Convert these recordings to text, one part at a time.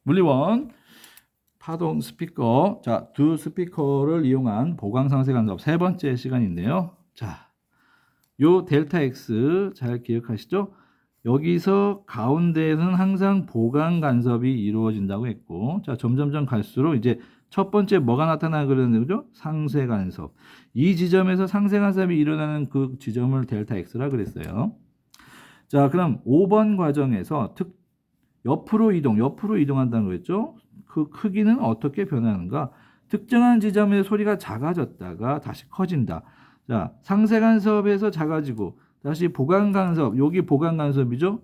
물리원 파동 스피커. 자, 두 스피커를 이용한 보강 상세 간섭 세 번째 시간인데요. 자, 요 델타 X 잘 기억하시죠? 여기서 가운데에서는 항상 보강 간섭이 이루어진다고 했고, 자, 점점점 갈수록 이제 첫 번째 뭐가 나타나고 그러는 거죠? 상세 간섭. 이 지점에서 상세 간섭이 일어나는 그 지점을 델타 X라 그랬어요. 자, 그럼 5번 과정에서 옆으로 이동한다는 거겠죠? 그 크기는 어떻게 변하는가? 특정한 지점의 소리가 작아졌다가 다시 커진다. 자, 상세 간섭에서 작아지고 다시 보강 간섭, 여기 보강 간섭이죠?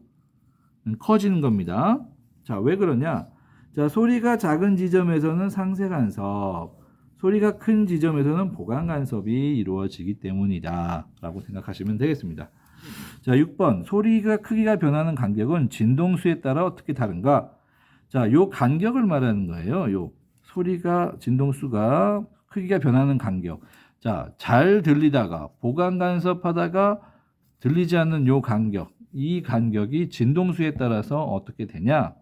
커지는 겁니다. 자, 왜 그러냐? 자, 소리가 작은 지점에서는 상세 간섭, 소리가 큰 지점에서는 보강 간섭이 이루어지기 때문이다 라고 생각하시면 되겠습니다. 자, 6번 소리가 크기가 변하는 간격은 진동수에 따라 어떻게 다른가? 자, 요 간격을 말하는 거예요. 요 소리가 진동수가 크기가 변하는 간격. 자, 잘 들리다가 보강 간섭하다가 들리지 않는 요 간격. 이 간격이 진동수에 따라서 어떻게 되냐?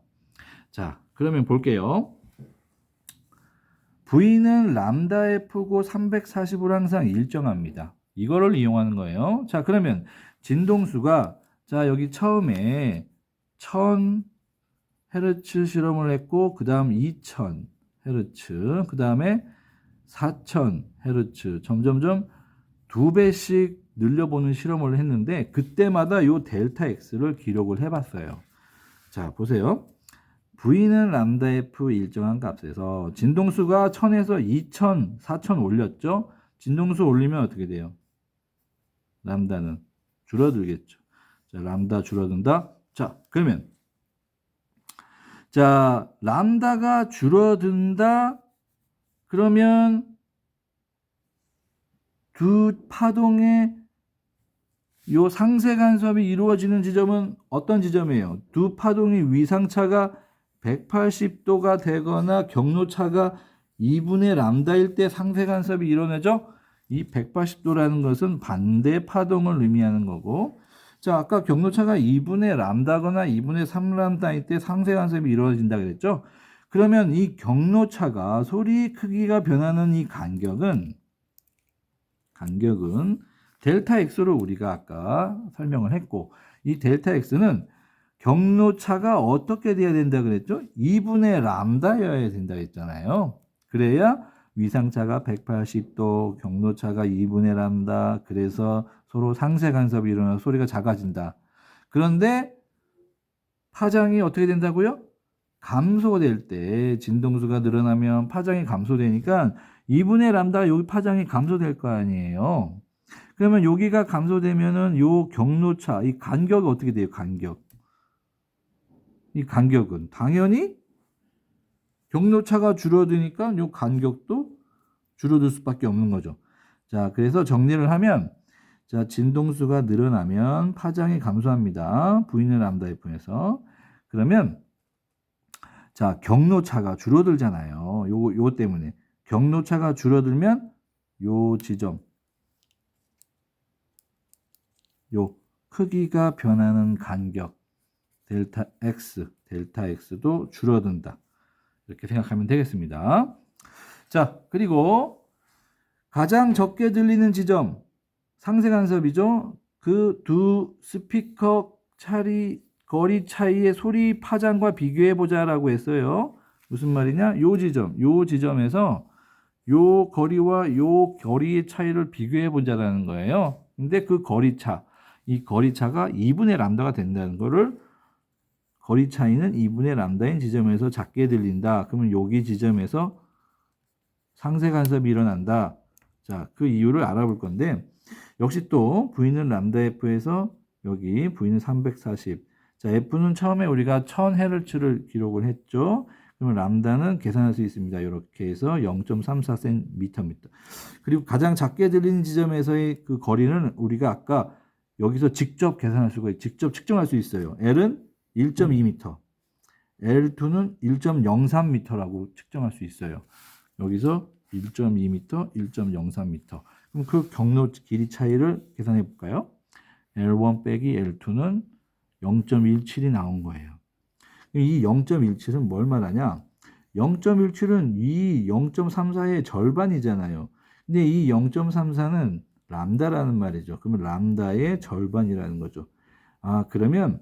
자, 그러면 볼게요. V는 람다 F고 340으로 항상 일정합니다. 이거를 이용하는 거예요. 자, 그러면 진동수가 자, 여기 처음에 1000Hz 실험을 했고 그 다음 2000Hz 그 다음에 4000Hz 점점점 2배씩 늘려보는 실험을 했는데 그때마다 요 델타 X를 기록을 해봤어요. 자, 보세요. V는 람다 F 일정한 값에서 진동수가 1000에서 2000, 4000 올렸죠? 진동수 올리면 어떻게 돼요? 람다는 줄어들겠죠. 자, 람다 줄어든다. 자, 그러면 자, 람다가 줄어든다. 그러면 두 파동의 요 상세 간섭이 이루어지는 지점은 어떤 지점이에요? 두 파동의 위상차가 180도가 되거나 경로차가 2분의 람다일 때 상세 간섭이 일어나죠? 이 180도라는 것은 반대 파동을 의미하는 거고, 자, 아까 경로차가 2분의 람다거나 2분의 3람다일 때 상세 간섭이 이루어진다 그랬죠? 그러면 이 경로차가 소리 크기가 변하는 이 간격은 델타 X로 우리가 아까 설명을 했고, 이 델타 X는 경로차가 어떻게 돼야 된다 그랬죠? 2분의 람다여야 된다 했잖아요. 그래야 위상차가 180도, 경로차가 2분의 람다, 그래서 서로 상세 간섭이 일어나서 소리가 작아진다. 그런데 파장이 어떻게 된다고요? 감소될 때 진동수가 늘어나면 파장이 감소되니까 2분의 람다 여기 파장이 감소될 거 아니에요. 그러면 여기가 감소되면은 요 경로차, 이 간격이 어떻게 돼요? 간격. 이 간격은 당연히 경로차가 줄어드니까 요 간격도 줄어들 수밖에 없는 거죠. 자, 그래서 정리를 하면 자, 진동수가 늘어나면 파장이 감소합니다. V는 람다 F에서. 그러면 자, 경로차가 줄어들잖아요. 요 때문에. 경로차가 줄어들면 요 지점, 요 크기가 변하는 간격, 델타 X도 줄어든다. 이렇게 생각하면 되겠습니다. 자, 그리고 가장 적게 들리는 지점, 상세 간섭이죠. 그 두 스피커 거리 차이의 소리 파장과 비교해 보자라고 했어요. 무슨 말이냐? 요 지점에서 요 거리와 요 거리의 차이를 비교해 보자라는 거예요. 근데 그 이 거리차가 2분의 람다가 된다는 거를 거리 차이는 2분의 람다인 지점에서 작게 들린다. 그러면 여기 지점에서 상세 간섭이 일어난다. 자, 그 이유를 알아볼 건데 역시 또 V는 람다 F에서 여기 V는 340. 자, F는 처음에 우리가 1000Hz를 기록을 했죠. 그러면 람다는 계산할 수 있습니다. 이렇게 해서 0.34cm. 그리고 가장 작게 들리는 지점에서의 그 거리는 우리가 아까 여기서 직접 계산할 수가 있어요. 직접 측정할 수 있어요. L은 1.2m, L2는 1.03m라고 측정할 수 있어요. 여기서 1.2m, 1.03m. 그럼 그 경로 길이 차이를 계산해 볼까요? L1 빼기 L2는 0.17이 나온 거예요. 이 0.17은 뭘 말하냐? 0.17은 이 0.34의 절반이잖아요. 근데 이 0.34는 람다라는 말이죠. 그러면 람다의 절반이라는 거죠. 아, 그러면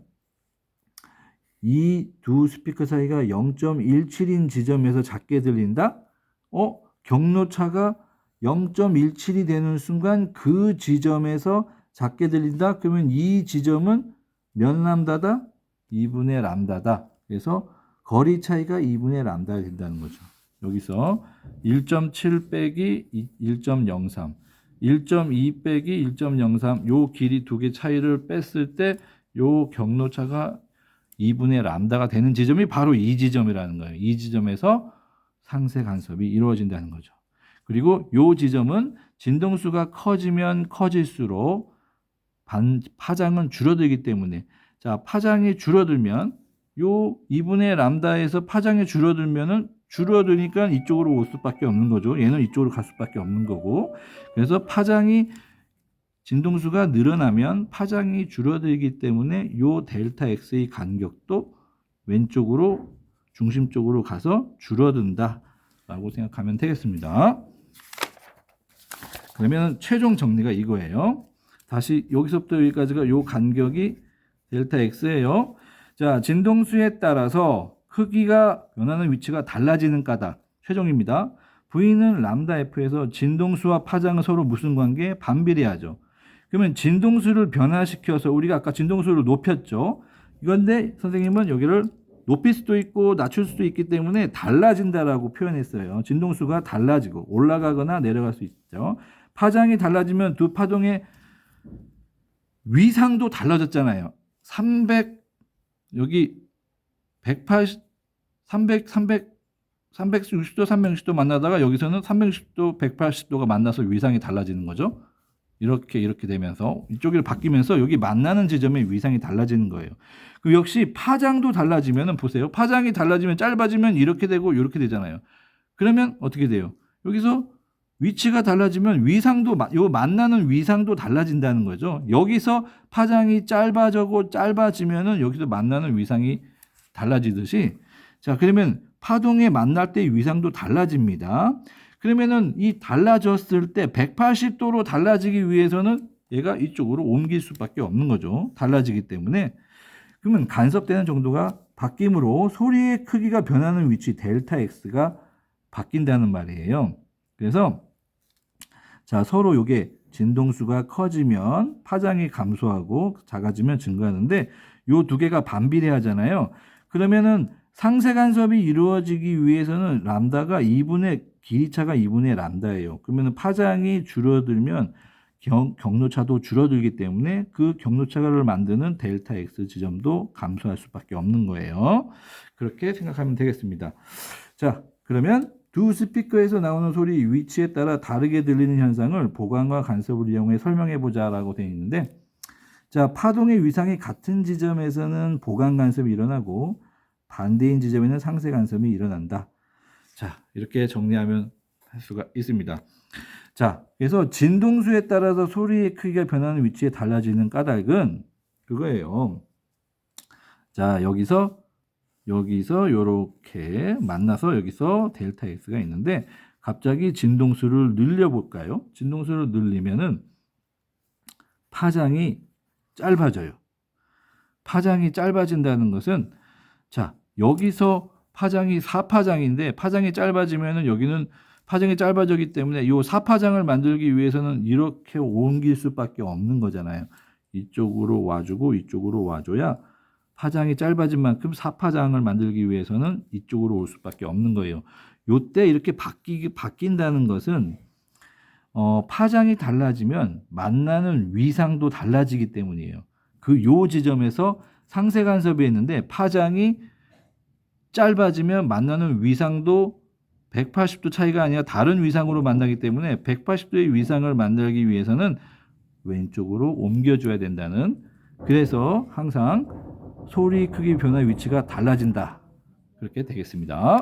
이 두 스피커 사이가 0.17인 지점에서 작게 들린다? 경로차가 0.17이 되는 순간 그 지점에서 작게 들린다? 그러면 이 지점은 몇 람다다? 2분의 람다다. 그래서 거리 차이가 2분의 람다가 된다는 거죠. 여기서 1.7 빼기 1.03, 1.2 빼기 1.03, 요 길이 두 개 차이를 뺐을 때 요 경로차가 2분의 람다가 되는 지점이 바로 이 지점이라는 거예요. 이 지점에서 상세 간섭이 이루어진다는 거죠. 그리고 이 지점은 진동수가 커지면 커질수록 파장은 줄어들기 때문에, 자, 파장이 줄어들면 요 2분의 람다에서 파장이 줄어들니까 이쪽으로 올 수밖에 없는 거죠. 얘는 이쪽으로 갈 수밖에 없는 거고. 그래서 진동수가 늘어나면 파장이 줄어들기 때문에 요 델타 X의 간격도 왼쪽으로 중심 쪽으로 가서 줄어든다 라고 생각하면 되겠습니다. 그러면 최종 정리가 이거예요. 다시 여기서부터 여기까지가 요 간격이 델타 X예요. 자, 진동수에 따라서 크기가 변하는 위치가 달라지는 까닭 최종입니다. V는 람다 F에서 진동수와 파장은 서로 무슨 관계? 반비례하죠. 그러면 진동수를 변화시켜서 우리가 아까 진동수를 높였죠. 이건데 선생님은 여기를 높일 수도 있고 낮출 수도 있기 때문에 달라진다라고 표현했어요. 진동수가 달라지고 올라가거나 내려갈 수 있죠. 파장이 달라지면 두 파동의 위상도 달라졌잖아요. 300 여기 180 360도 360도 만나다가 여기서는 360도 180도가 만나서 위상이 달라지는 거죠. 이렇게 되면서 이쪽으로 바뀌면서 여기 만나는 지점의 위상이 달라지는 거예요. 그 역시 파장도 달라지면은 보세요. 파장이 달라지면 짧아지면 이렇게 되고 이렇게 되잖아요. 그러면 어떻게 돼요? 여기서 위치가 달라지면 위상도 요 만나는 위상도 달라진다는 거죠. 여기서 파장이 짧아지면은 여기서 만나는 위상이 달라지듯이, 자, 그러면 파동에 만날 때 위상도 달라집니다. 그러면은 이 달라졌을 때 180도로 달라지기 위해서는 얘가 이쪽으로 옮길 수밖에 없는 거죠. 달라지기 때문에. 그러면 간섭되는 정도가 바뀜으로 소리의 크기가 변하는 위치 델타 X가 바뀐다는 말이에요. 그래서 자, 서로 요게 진동수가 커지면 파장이 감소하고 작아지면 증가하는데 요 두 개가 반비례하잖아요. 그러면은 상세 간섭이 이루어지기 위해서는 람다가 길이차가 2분의 람다예요. 그러면 파장이 줄어들면 경로차도 줄어들기 때문에 그 경로차를 만드는 델타 X 지점도 감소할 수밖에 없는 거예요. 그렇게 생각하면 되겠습니다. 자, 그러면 두 스피커에서 나오는 소리 위치에 따라 다르게 들리는 현상을 보강과 간섭을 이용해 설명해 보자라고 되어 있는데, 자, 파동의 위상이 같은 지점에서는 보강 간섭이 일어나고 반대인 지점에는 상세 간섭이 일어난다. 자, 이렇게 정리하면 할 수가 있습니다. 자, 그래서 진동수에 따라서 소리의 크기가 변하는 위치에 달라지는 까닭은 그거예요. 자, 여기서 요렇게 만나서 여기서 델타 X가 있는데 갑자기 진동수를 늘려볼까요? 진동수를 늘리면은 파장이 짧아져요. 파장이 짧아진다는 것은, 자, 여기서 파장이 4파장인데 파장이 짧아지면은 여기는 파장이 짧아지기 때문에 이 4파장을 만들기 위해서는 이렇게 옮길 수밖에 없는 거잖아요. 이쪽으로 와주고 이쪽으로 와줘야 파장이 짧아진 만큼 4파장을 만들기 위해서는 이쪽으로 올 수밖에 없는 거예요. 요때 이렇게 바뀐다는 것은 파장이 달라지면 만나는 위상도 달라지기 때문이에요. 요 지점에서 상세 간섭이 있는데 파장이 짧아지면 만나는 위상도 180도 차이가 아니라 다른 위상으로 만나기 때문에 180도의 위상을 만들기 위해서는 왼쪽으로 옮겨줘야 된다는, 그래서 항상 소리 크기 변화 위치가 달라진다. 그렇게 되겠습니다.